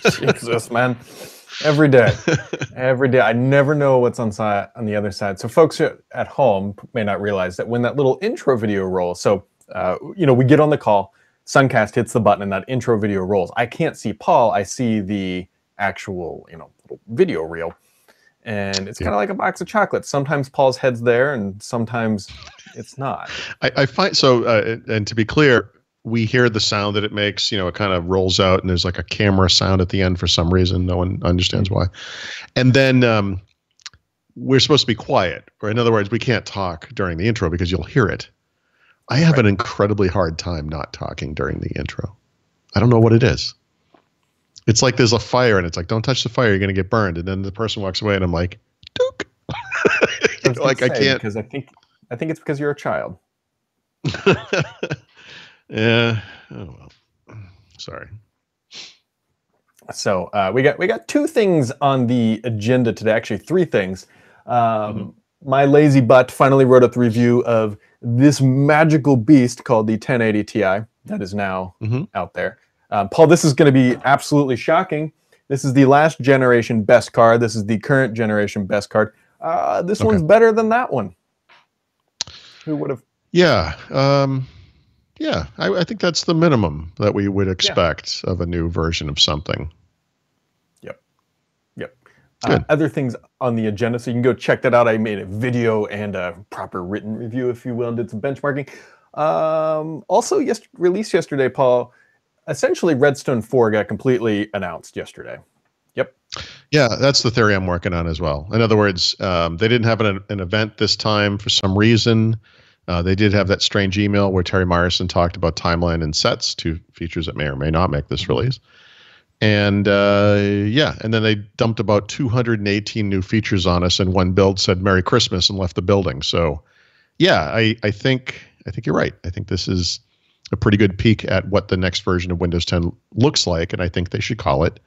Jesus, man. Every day. Every day. I never know what's on the other side. So folks at home may not realize that when that little intro video rolls, so, we get on the call, Suncast hits the button, and that intro video rolls. I can't see Paul. I see the actual, little video reel. And it's kind of like a box of chocolates. Sometimes Paul's head's there, and sometimes it's not. I find so, and to be clear, we hear the sound that it makes. It kind of rolls out, and there's like a camera sound at the end for some reason. No one understands why. And then we're supposed to be quiet, or in other words, we can't talk during the intro because you'll hear it. I have an incredibly hard time not talking during the intro. I don't know what it is. It's like there's a fire, and it's like, don't touch the fire, you're going to get burned. And then the person walks away, and I'm like, Duke. I can't. Because I think it's because you're a child. Yeah. Oh well. Sorry. So we got two things on the agenda today. Actually, three things. My lazy butt finally wrote up the review of this magical beast called the 1080 Ti that is now out there. Paul, this is going to be absolutely shocking. This is the last generation best card. This is the current generation best card. This one's better than that one. Who would have? Yeah. Yeah. I think that's the minimum that we would expect of a new version of something. Yep. Other things on the agenda, so you can go check that out. I made a video and a proper written review, if you will, and did some benchmarking. Also, released yesterday, Paul, essentially Redstone 4 got completely announced yesterday. Yep. Yeah, that's the theory I'm working on as well. In other words, they didn't have an event this time for some reason. They did have that strange email where Terry Myerson talked about timeline and sets, two features that may or may not make this release. And and then they dumped about 218 new features on us, and one build said Merry Christmas and left the building. So yeah, I think you're right. I think this is a pretty good peek at what the next version of Windows 10 looks like, and I think they should call it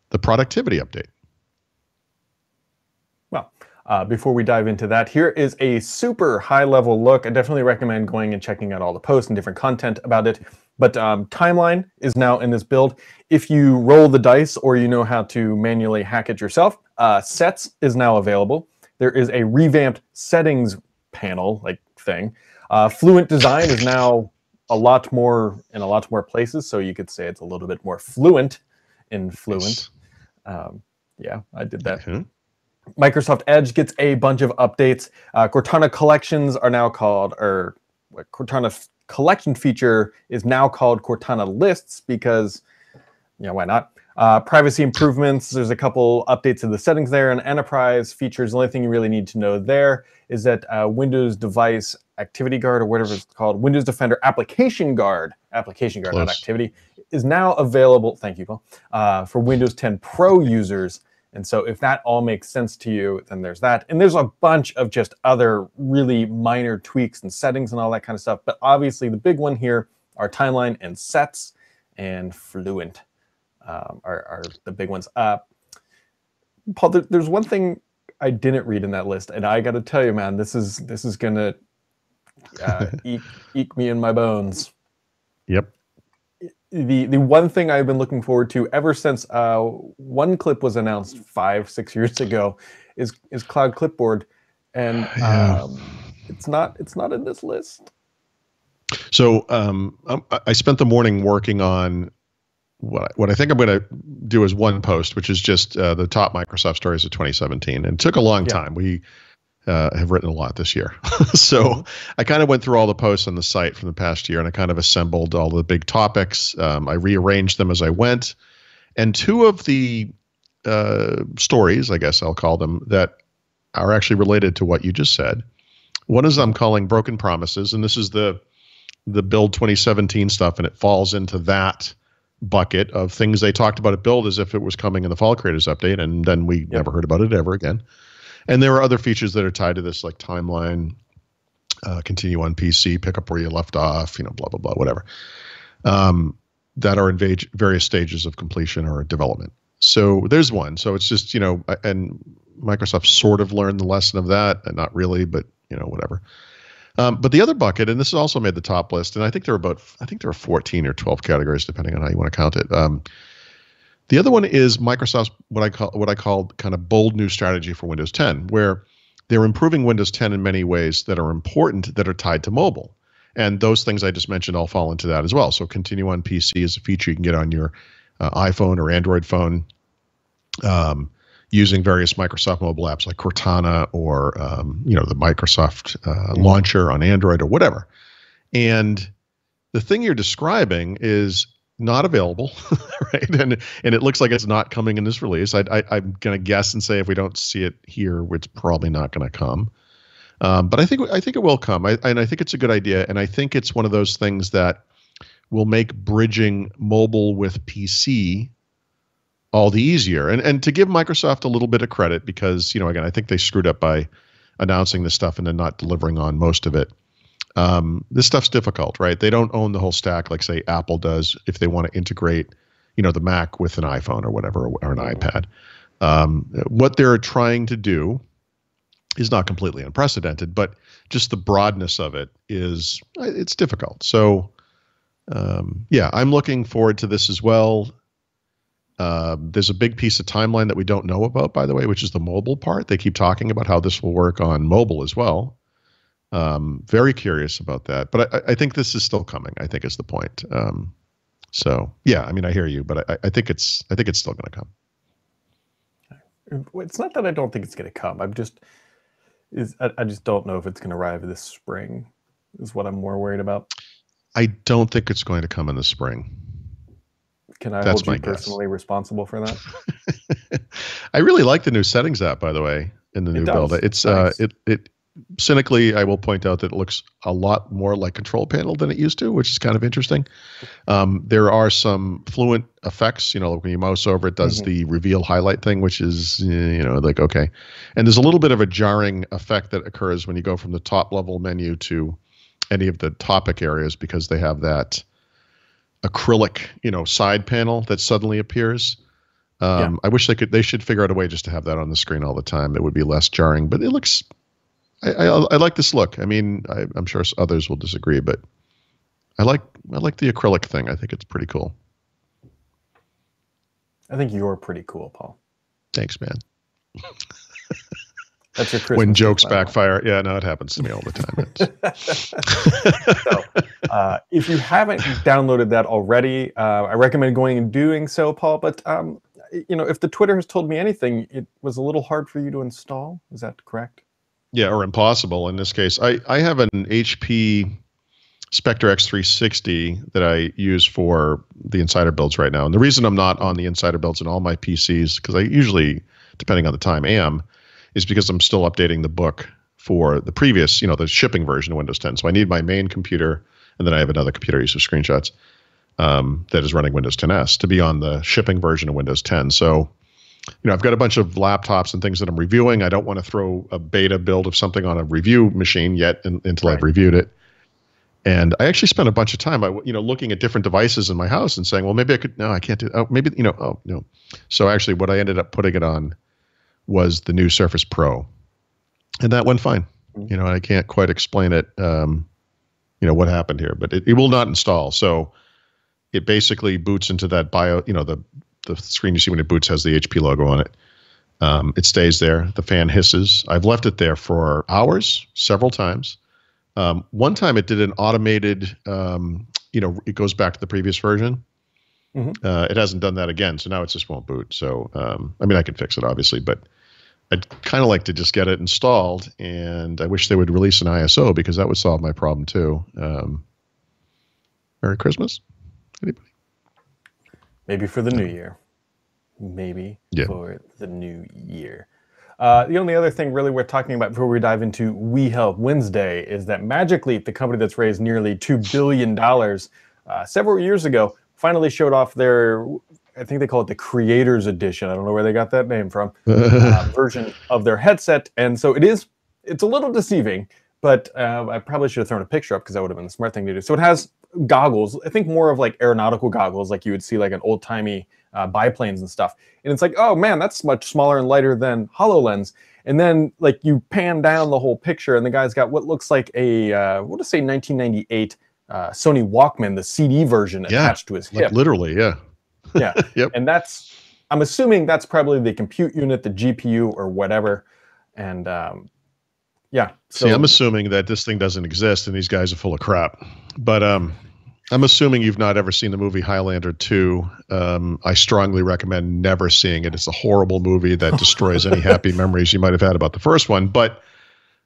the productivity update. Well, before we dive into that, here is a super high-level look. I definitely recommend going and checking out all the posts and different content about it. But Timeline is now in this build. If you roll the dice or you know how to manually hack it yourself, Sets is now available. There is a revamped settings panel thing. Fluent Design is now in a lot more places, so you could say it's a little bit more fluent in Fluent. Yeah, I did that. Microsoft Edge gets a bunch of updates. Cortana Collections are now called, Cortana Collection feature is now called Cortana Lists because, why not? Privacy improvements, there's a couple updates to the settings there, and enterprise features. The only thing you really need to know there is that Windows Device Activity Guard, or whatever it's called, Windows Defender Application Guard, not Activity, is now available, thank you, Paul, for Windows 10 Pro users. And so if that all makes sense to you, then there's that. And there's a bunch of just other really minor tweaks and settings and all that kind of stuff. But obviously the big one here are Timeline and Sets and Fluent are the big ones. Paul, there's one thing I didn't read in that list, and I got to tell you, man, this is gonna eke me in my bones. Yep. The one thing I've been looking forward to ever since one clip was announced 5-6 years ago is Cloud Clipboard, and it's not in this list. So I spent the morning working on what I think I'm going to do as one post, which is just the top Microsoft stories of 2017, and it took a long time. We have written a lot this year. So I kind of went through all the posts on the site from the past year, and I kind of assembled all the big topics. I rearranged them as I went. And two of the stories, I guess I'll call them, that are actually related to what you just said. One is I'm calling Broken Promises, and this is the Build 2017 stuff, and it falls into that bucket of things they talked about at Build as if it was coming in the Fall Creators Update, and then we never heard about it ever again. And there are other features that are tied to this, like Timeline, continue on PC, pick up where you left off, blah, blah, blah, whatever, that are in various stages of completion or development. So there's one. So it's just, and Microsoft sort of learned the lesson of that, and not really, but, whatever. But the other bucket, and this also made the top list, and I think there are 14 or 12 categories, depending on how you want to count it. The other one is Microsoft's what I call kind of bold new strategy for Windows 10, where they're improving Windows 10 in many ways that are important that are tied to mobile. And those things I just mentioned all fall into that as well. So Continue on PC is a feature you can get on your iPhone or Android phone using various Microsoft mobile apps like Cortana or the Microsoft launcher on Android or whatever. And the thing you're describing is not available, right? And it looks like it's not coming in this release. I'm going to guess and say if we don't see it here, it's probably not going to come. But I think it will come, and I think it's a good idea, and I think it's one of those things that will make bridging mobile with PC all the easier. And to give Microsoft a little bit of credit, because again, I think they screwed up by announcing this stuff and then not delivering on most of it. This stuff's difficult, right? They don't own the whole stack like, say, Apple does if they want to integrate, the Mac with an iPhone or whatever, or an iPad. What they're trying to do is not completely unprecedented, but just the broadness of it's difficult. So, I'm looking forward to this as well. There's a big piece of timeline that we don't know about, by the way, which is the mobile part. They keep talking about how this will work on mobile as well. Very curious about that, but I think this is still coming, I think is the point. I hear you, but I think it's still going to come. It's not that I don't think it's going to come. I just don't know if it's going to arrive this spring is what I'm more worried about. I don't think it's going to come in the spring. Can I hold you personally responsible for that? I really like the new settings app, by the way, in the new build. It's nice. Cynically, I will point out that it looks a lot more like Control Panel than it used to, which is kind of interesting. There are some fluent effects, like when you mouse over, it does the reveal highlight thing, which is, okay. And there's a little bit of a jarring effect that occurs when you go from the top level menu to any of the topic areas, because they have that acrylic, side panel that suddenly appears. I wish they should figure out a way just to have that on the screen all the time. It would be less jarring, but it looks, I like this look. I mean, I'm sure others will disagree, but I like the acrylic thing. I think it's pretty cool. I think you're pretty cool, Paul. Thanks, man. That's your Christmas when jokes backfire. Yeah, no, it happens to me all the time. So, if you haven't downloaded that already, I recommend going and doing so, Paul. But if the Twitter has told me anything, it was a little hard for you to install. Is that correct? Yeah, or impossible in this case. I have an HP Spectre X360 that I use for the Insider builds right now. And the reason I'm not on the Insider builds in all my PCs, because I usually, depending on the time, am, is because I'm still updating the book for the previous, the shipping version of Windows 10. So I need my main computer, and then I have another computer I use for screenshots that is running Windows 10S to be on the shipping version of Windows 10. So I've got a bunch of laptops and things that I'm reviewing. I don't want to throw a beta build of something on a review machine yet until I've reviewed it. And I actually spent a bunch of time, looking at different devices in my house and saying, well, maybe I could. No, I can't do. Oh, maybe Oh, no. So actually, what I ended up putting it on was the new Surface Pro, and that went fine. I can't quite explain it. What happened here, but it will not install. So it basically boots into that bio. The screen you see when it boots has the HP logo on it. It stays there. The fan hisses. I've left it there for hours, several times. One time it did an automated, it goes back to the previous version. It hasn't done that again. So now it just won't boot. So, I can fix it obviously, but I'd kind of like to just get it installed, and I wish they would release an ISO because that would solve my problem too. Merry Christmas. Anybody? Maybe for the new year. For the new year. The only other thing really we're talking about before we dive into We Help Wednesday is that Magic Leap, the company that's raised nearly $2 billion several years ago, finally showed off their, I think they call it the Creators Edition. I don't know where they got that name from, version of their headset. And so it's a little deceiving, but I probably should have thrown a picture up because that would have been the smart thing to do. So it has goggles, I think more of like aeronautical goggles, like you would see like an old-timey biplanes and stuff. And it's like, oh man, that's much smaller and lighter than HoloLens. And then like you pan down the whole picture and the guy's got what looks like a, we'll just say 1998 Sony Walkman, the CD version attached to his hip. Literally, yeah. Yeah. Yep. And that's I'm assuming that's probably the compute unit, the GPU, or whatever. And yeah. So, see, I'm assuming that this thing doesn't exist and these guys are full of crap. But I'm assuming you've not ever seen the movie Highlander 2. I strongly recommend never seeing it. It's a horrible movie that destroys any happy memories you might have had about the first one. But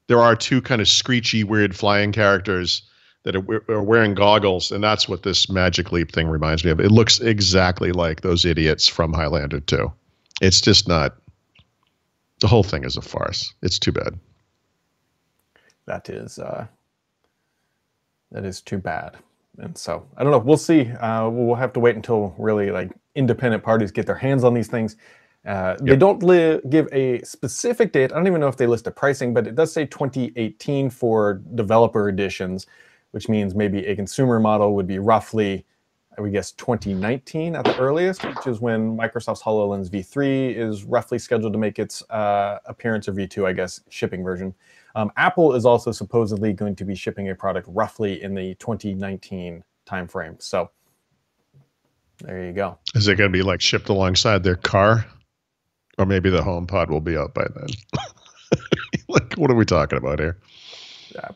there are two kind of screechy, weird flying characters that are wearing goggles, and that's what this Magic Leap thing reminds me of. It looks exactly like those idiots from Highlander 2. It's just not. The whole thing is a farce. It's too bad. That is too bad. And so I don't know. We'll see. We'll have to wait until really like independent parties get their hands on these things. They don't give a specific date. I don't even know if they list a pricing, but it does say 2018 for developer editions, which means maybe a consumer model would be roughly, I would guess, 2019 at the earliest, which is when Microsoft's HoloLens V3 is roughly scheduled to make its appearance, or V2, I guess, shipping version. Apple is also supposedly going to be shipping a product roughly in the 2019 timeframe. So there you go. Is it going to be like shipped alongside their car? Or maybe the HomePod will be out by then. Like, what are we talking about here? Yeah.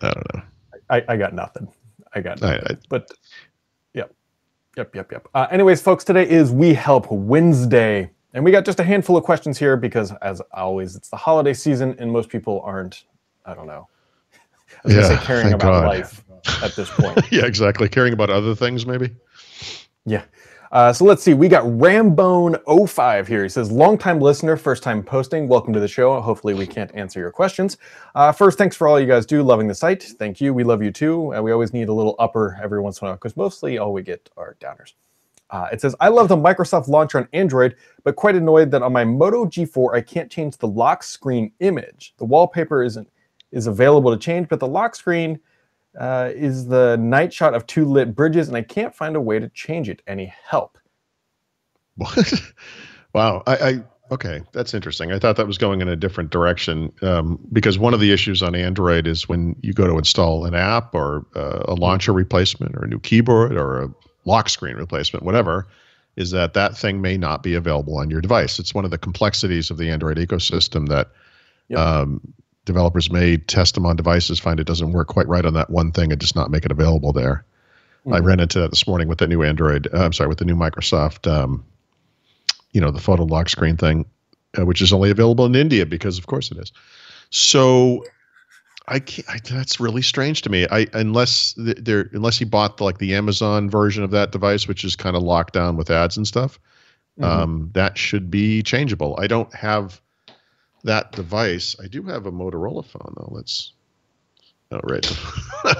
I don't know. I got nothing. I got nothing. But yep. Anyways, folks, today is We Help Wednesday. And we got just a handful of questions here because, as always, it's the holiday season and most people aren't, I don't know, I was going to say caring about life at this point. Yeah, exactly. Caring about other things, maybe? Yeah. So let's see. We got Rambone05 here. He says, long-time listener, first-time posting. Welcome to the show. Hopefully we can't answer your questions. First, thanks for all you guys do. Loving the site. Thank you. We love you too. We always need a little upper every once in a while because mostly all we get are downers. It says, I love the Microsoft launcher on Android, but quite annoyed that on my Moto G4, I can't change the lock screen image. The wallpaper is available to change, but the lock screen is the night shot of two lit bridges, and I can't find a way to change it. Any help? What? Wow. Okay, that's interesting. I thought that was going in a different direction because one of the issues on Android is when you go to install an app or a launcher replacement or a new keyboard or a lock screen replacement, whatever, is that thing may not be available on your device. It's one of the complexities of the Android ecosystem that developers may test them on devices, find it doesn't work quite right on that one thing and just not make it available there. I ran into that this morning with the new with the new Microsoft, the photo lock screen thing, which is only available in India because of course it is. So that's really strange to me. Unless he bought the Amazon version of that device, which is kind of locked down with ads and stuff, that should be changeable. I don't have that device. I do have a Motorola phone though.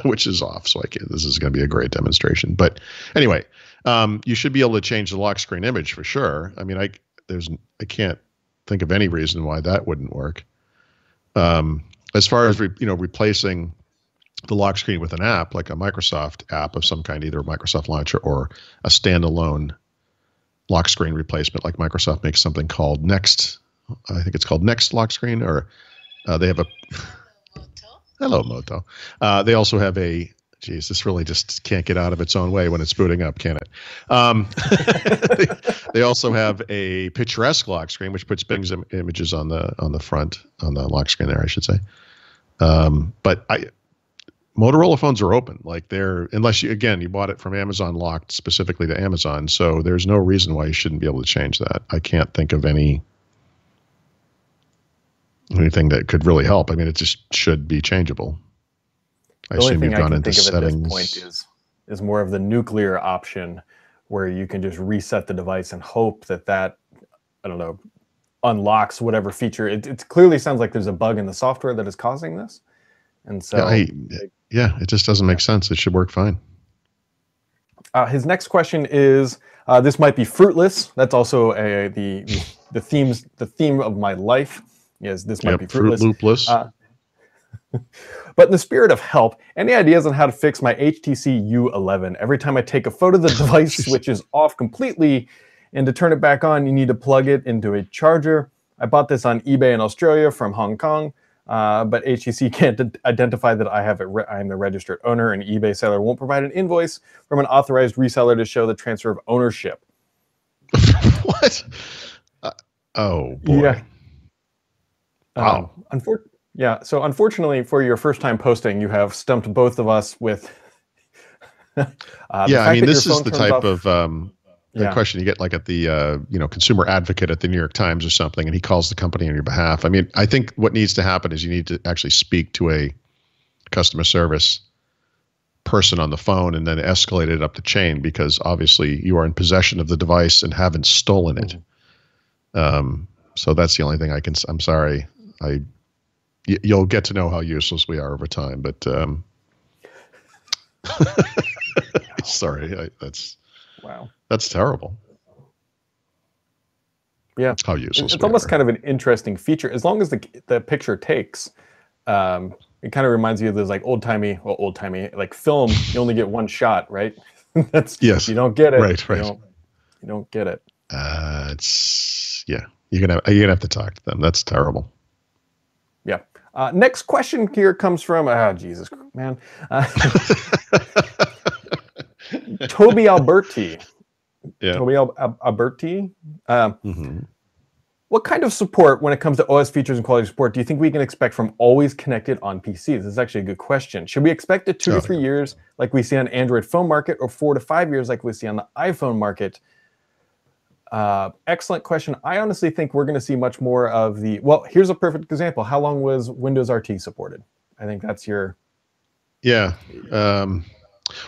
Which is off. So this is going to be a great demonstration. But anyway, you should be able to change the lock screen image for sure. I mean, I can't think of any reason why that wouldn't work. As far as replacing the lock screen with an app, like a Microsoft app of some kind, either a Microsoft Launcher or a standalone lock screen replacement, like Microsoft makes something called Next. I think it's called Next Lock Screen, or they have a. Hello, Moto. They also have a. Geez, this really just can't get out of its own way when it's booting up, can it? They also have a picturesque lock screen, which puts Bing's images on the front, on the lock screen there, I should say. But Motorola phones are open, unless you bought it from Amazon, locked specifically to Amazon. So there's no reason why you shouldn't be able to change that. I can't think of anything that could really help. I mean, it just should be changeable. I assume you've gone into settings. At this point is more of the nuclear option, where you can just reset the device and hope that I don't know, unlocks whatever feature. It clearly sounds like there's a bug in the software that is causing this, and so it just doesn't make sense. It should work fine. His next question is, this might be fruitless. That's also the theme of my life. Yes, this might be fruitless. Fruit Loopless. But in the spirit of help, any ideas on how to fix my HTC U11? Every time I take a photo, the device switches off completely, and to turn it back on, you need to plug it into a charger. I bought this on eBay in Australia from Hong Kong, but HTC can't identify that I am the registered owner, and eBay seller won't provide an invoice from an authorized reseller to show the transfer of ownership. What? Oh boy. Yeah. Wow. Yeah. So unfortunately, for your first time posting, you have stumped both of us with the Yeah, I fact mean, that your this is phone the turns type off. of a Yeah. question you get like at the consumer advocate at the New York Times or something, and he calls the company on your behalf. I mean, I think what needs to happen is you need to actually speak to a customer service person on the phone and then escalate it up the chain, because obviously you are in possession of the device and haven't stolen it. So that's the only thing I'm sorry. You'll get to know how useless we are over time, but sorry, Wow. that's terrible. Yeah. How useless It's we almost are. kind of an interesting feature. As long as the picture takes, it kind of reminds you of those like old timey, like film. You only get one shot, right? That's if Yes. you don't get it, Right. Right. you don't get it. Yeah. You're gonna have to talk to them. That's terrible. Yeah. Next question here comes from Jesus man, Toby Alberti. Yeah. Alberti. Hmm. What kind of support when it comes to OS features and quality support do you think we can expect from always connected on PCs? This is actually a good question. Should we expect it 2 to 3 years like we see on Android phone market, or 4 to 5 years like we see on the iPhone market? Excellent question. I honestly think we're going to see much more of the. Well, here's a perfect example. How long was Windows RT supported? I think that's your. Yeah.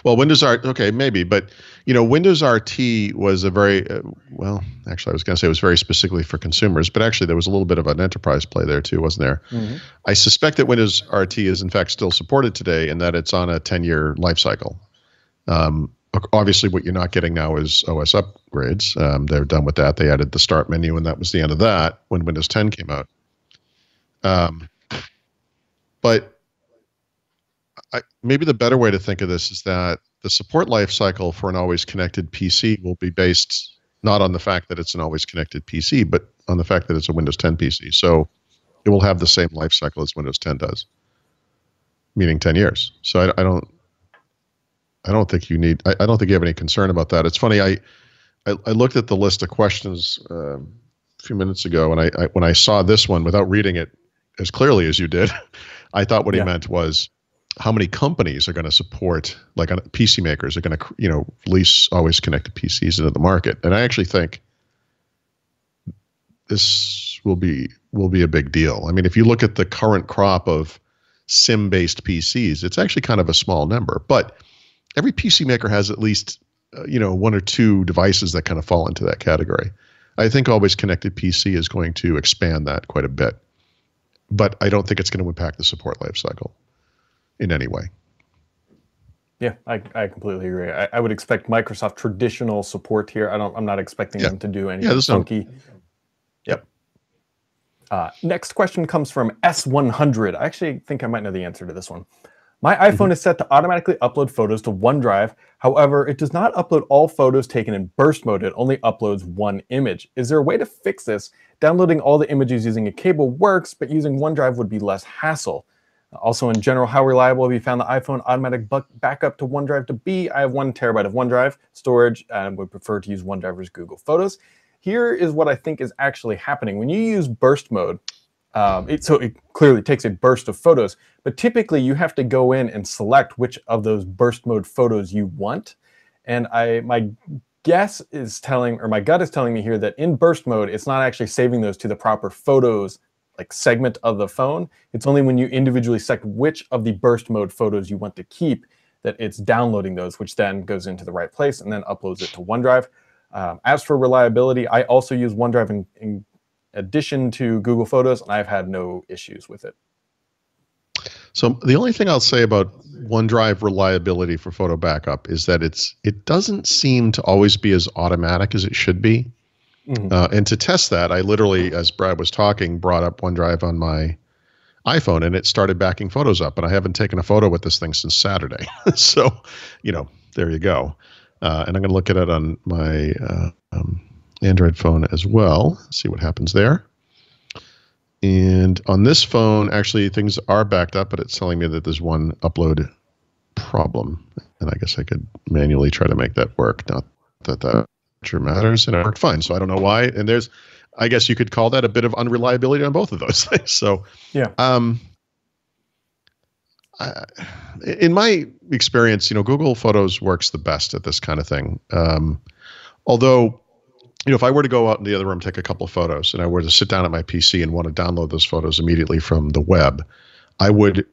Well, Windows RT, okay, maybe, but Windows RT was a very well. Actually, I was going to say it was very specifically for consumers, but actually there was a little bit of an enterprise play there too, wasn't there? Mm-hmm. I suspect that Windows RT is in fact still supported today, and that it's on a 10-year life cycle. Obviously, what you're not getting now is OS upgrades. They're done with that. They added the start menu, and that was the end of that when Windows 10 came out. But maybe the better way to think of this is that the support life cycle for an always connected PC will be based not on the fact that it's an always connected PC, but on the fact that it's a Windows 10 PC. So it will have the same life cycle as Windows 10 does, meaning 10 years. So I don't think you need. I don't think you have any concern about that. It's funny. I looked at the list of questions a few minutes ago, and when I saw this one without reading it as clearly as you did, I thought what he meant was how many companies are going to support, like PC makers are going to, release always connected PCs into the market. And I actually think this will be a big deal. I mean, if you look at the current crop of SIM-based PCs, it's actually kind of a small number, but every PC maker has at least, one or two devices that kind of fall into that category. I think always connected PC is going to expand that quite a bit, but I don't think it's going to impact the support lifecycle in any way. Yeah, I completely agree. I would expect Microsoft traditional support here. I'm not expecting them to do anything funky. Yep. Next question comes from S100. I actually think I might know the answer to this one. My iPhone is set to automatically upload photos to OneDrive. However, it does not upload all photos taken in burst mode. It only uploads one image. Is there a way to fix this? Downloading all the images using a cable works, but using OneDrive would be less hassle. Also, in general, how reliable have you found the iPhone automatic backup to OneDrive to be? I have 1 terabyte of OneDrive storage and would prefer to use OneDrive versus Google Photos. Here is what I think is actually happening. When you use burst mode, it clearly takes a burst of photos, but typically you have to go in and select which of those burst mode photos you want. And my gut is telling me here that in burst mode, it's not actually saving those to the proper photos like segment of the phone. It's only when you individually select which of the burst mode photos you want to keep that it's downloading those, which then goes into the right place and then uploads it to OneDrive. As for reliability, I also use OneDrive in addition to Google Photos, and I've had no issues with it. So the only thing I'll say about OneDrive reliability for photo backup is that it doesn't seem to always be as automatic as it should be. And to test that, I literally, as Brad was talking, brought up OneDrive on my iPhone, and it started backing photos up. And I haven't taken a photo with this thing since Saturday. So, there you go. And I'm going to look at it on my Android phone as well. See what happens there. And on this phone, actually, things are backed up, but it's telling me that there's one upload problem. And I guess I could manually try to make that work. Not that temperature matters, and it worked fine. So I don't know why. And I guess you could call that a bit of unreliability on both of those things. So Yeah. In my experience, Google Photos works the best at this kind of thing. Although, if I were to go out in the other room, take a couple of photos, and I were to sit down at my PC and want to download those photos immediately from the web, I would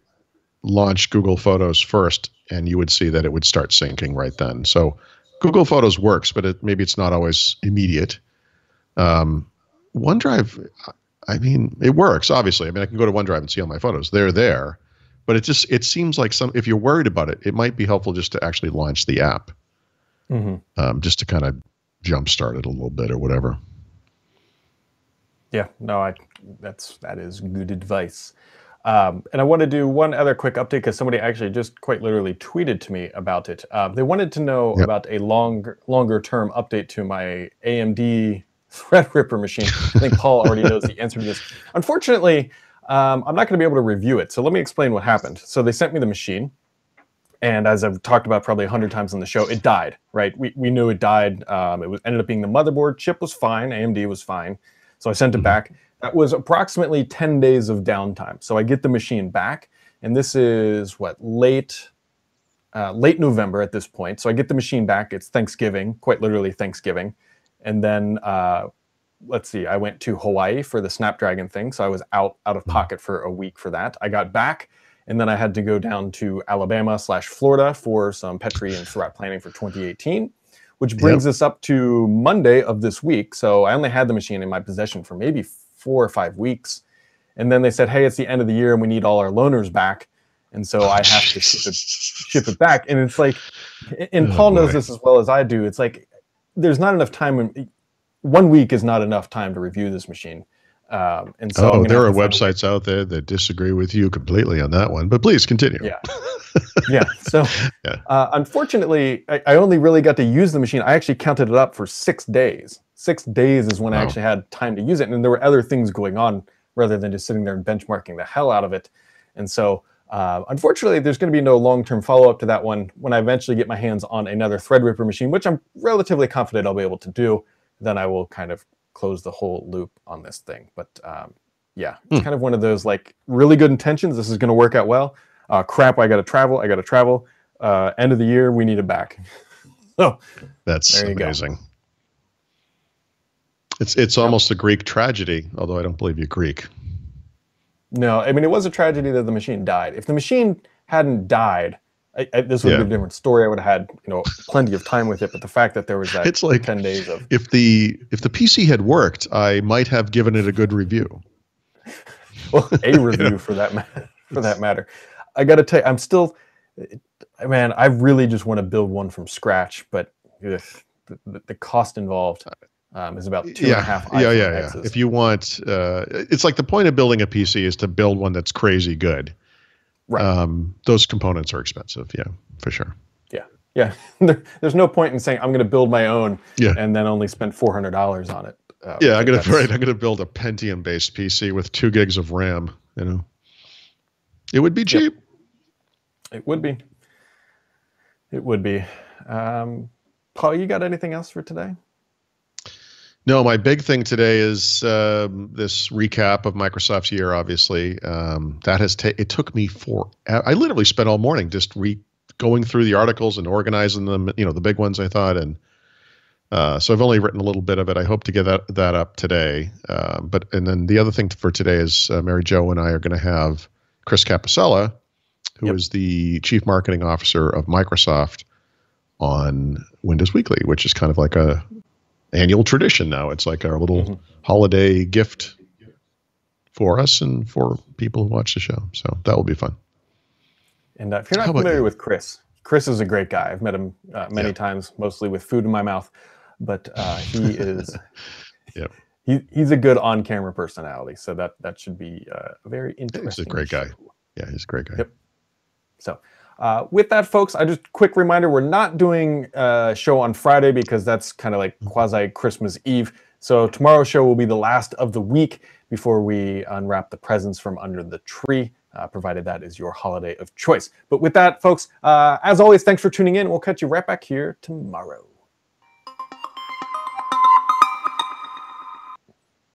launch Google Photos first, and you would see that it would start syncing right then. So Google Photos works, but maybe it's not always immediate. OneDrive, I mean, it works, obviously. I mean, I can go to OneDrive and see all my photos. They're there. But it seems like if you're worried about it, it might be helpful just to actually launch the app, just to kind of jumpstart it a little bit or whatever. Yeah, no, that is good advice. And I want to do one other quick update because somebody actually just quite literally tweeted to me about it. They wanted to know about a longer term update to my AMD Threadripper machine. I think Paul already knows the answer to this. Unfortunately, I'm not going to be able to review it. So let me explain what happened. So they sent me the machine. And as I've talked about probably 100 times on the show, it died, right? We knew it died. Ended up being the motherboard. Chip was fine. AMD was fine. So I sent it back. That was approximately 10 days of downtime. So I get the machine back. And this is late November at this point. So I get the machine back. It's Thanksgiving, quite literally Thanksgiving. And then let's see, I went to Hawaii for the Snapdragon thing. So I was out of pocket for a week for that. I got back, and then I had to go down to Alabama/Florida for some Petri and threat planning for 2018, which brings us up to Monday of this week. So I only had the machine in my possession for maybe 4 or 5 weeks. And then they said, hey, it's the end of the year and we need all our loaners back. And so I have to ship it back. And it's like, and Paul knows this as well as I do. It's like, there's not enough time. 1 week is not enough time to review this machine. And so there are websites out there that disagree with you completely on that one, but please continue. Yeah. So unfortunately, I only really got to use the machine. I actually counted it up for 6 days. 6 days is when I actually had time to use it. And there were other things going on rather than just sitting there and benchmarking the hell out of it. And so unfortunately, there's going to be no long-term follow-up to that one. When I eventually get my hands on another Threadripper machine, which I'm relatively confident I'll be able to do, then I will kind of close the whole loop on this thing. But yeah, it's kind of one of those like really good intentions. This is going to work out well. Crap, I got to travel. End of the year, we need it back. So that's amazing. It's almost a Greek tragedy, although I don't believe you're Greek. No, I mean, it was a tragedy that the machine died. If the machine hadn't died, this would be a different story. I would have had, plenty of time with it. But the fact that there was that it's like 10 days of if the PC had worked, I might have given it a good review. Well, a review for that matter. I got to tell you, I'm still, man, I really just want to build one from scratch, but the cost involved is about 2.5 iPhone X's. If you want, it's like the point of building a PC is to build one that's crazy good. Right. Those components are expensive. Yeah, for sure. Yeah. There's no point in saying I'm going to build my own and then only spend $400 on it. I'm going to build a Pentium-based PC with 2 gigs of RAM. It would be cheap. It would be. It would be. Paul, you got anything else for today? No, my big thing today is this recap of Microsoft's year. Obviously, it took me I literally spent all morning just going through the articles and organizing them. The big ones I thought, and so I've only written a little bit of it. I hope to get that up today. And then the other thing for today is Mary Jo and I are going to have Chris Capicella, who is the Chief Marketing Officer of Microsoft, on Windows Weekly, which is kind of like a annual tradition now. It's like our little holiday gift for us and for people who watch the show. So that will be fun. And if you're not familiar with Chris is a great guy. I've met him many times, mostly with food in my mouth. But he is he's a good on-camera personality. So that should be very interesting. He's a great guy. Yeah, he's a great guy. Yep. So with that, folks, just quick reminder, we're not doing a show on Friday because that's kind of like quasi-Christmas Eve. So tomorrow's show will be the last of the week before we unwrap the presents from under the tree, provided that is your holiday of choice. But with that, folks, as always, thanks for tuning in. We'll catch you right back here tomorrow.